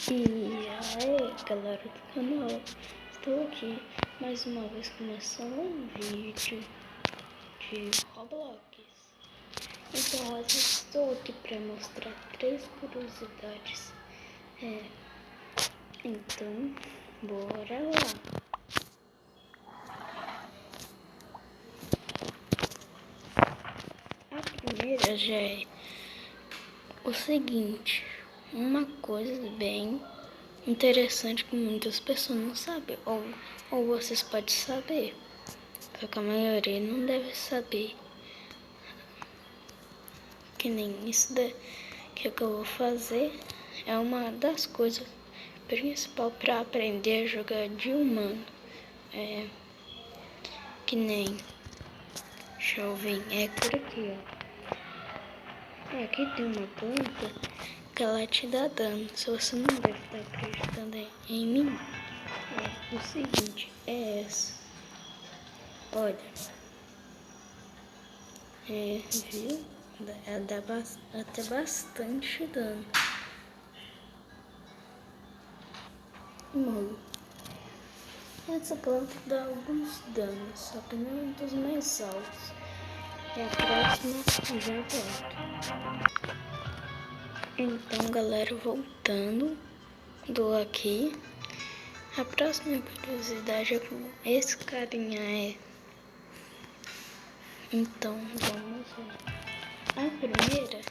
E aí, galera do canal, estou aqui mais uma vez começando um vídeo de Roblox. Então, hoje estou aqui para mostrar 3 curiosidades. Então, bora lá. A primeira já é o seguinte, uma coisa bem interessante que muitas pessoas não sabem, ou vocês podem saber, só que a maioria não deve saber. Que nem isso daqui que eu vou fazer é uma das coisas principais para aprender a jogar de humano. Que nem, deixa eu ver, é por aqui, ó. Aqui tem uma planta que ela te dá dano. Se você não deve estar acreditando em mim, é o seguinte, é essa. Olha, viu? Ela dá até bastante dano. Mano, essa planta dá alguns danos, só que não é um dos mais altos. É a próxima, já volto. Então, galera, voltando do aqui, a próxima curiosidade é como esse carinha é. Então, vamos lá. A primeira,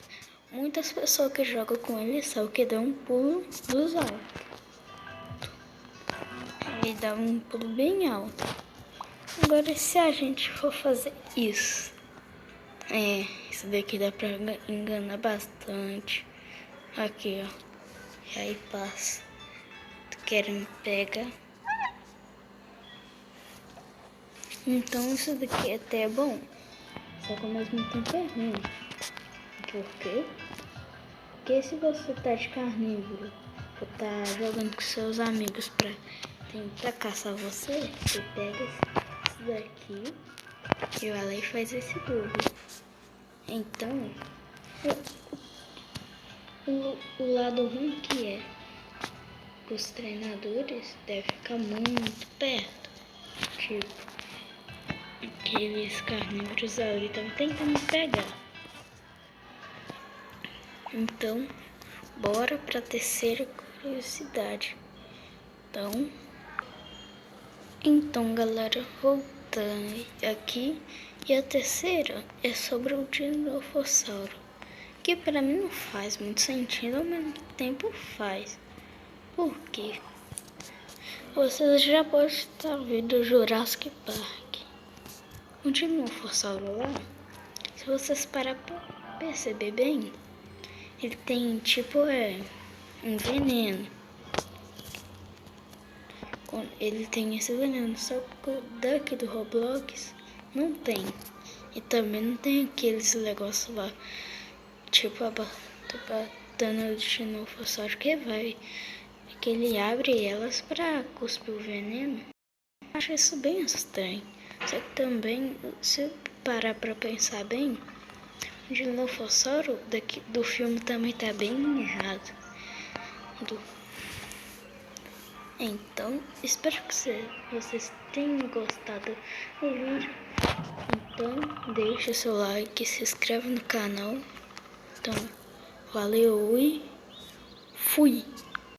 muitas pessoas que jogam com ele sabem que dá um pulo dos altos. Ele dá um pulo bem alto. Agora, se a gente for fazer isso, isso daqui dá pra enganar bastante. Aqui, ó. E aí passa. Tu quer me pegar? Então isso daqui até é bom. Só que ao mesmo tempo é ruim. Por quê? Porque se você tá de carnívoro ou tá jogando com seus amigos pra tentar caçar você, você pega isso daqui e vai lá e faz esse bug. Então, o lado ruim que é, os treinadores devem ficar muito perto. Tipo, aqueles carnívoros ali estão tentando me pegar. Então, bora pra terceira curiosidade. Então, galera, voltando aqui. E a terceira é sobre o dinossauro, que pra mim não faz muito sentido, ao mesmo tempo faz. Por quê? Vocês já podem estar vendo o Jurassic Park. O dinossauro lá, se vocês parar pra perceber bem, ele tem tipo um veneno. Ele tem esse veneno, só que daqui do Roblox não tem. E também não tem aqueles negócios lá, tipo a batana do dinossauro que ele abre elas pra cuspir o veneno. Eu acho isso bem estranho. Só que também, se parar pra pensar bem, o dinossauro do filme também tá bem errado. Então, espero que vocês tenham gostado do vídeo. Então, deixe seu like, se inscreva no canal. Então, valeu e fui!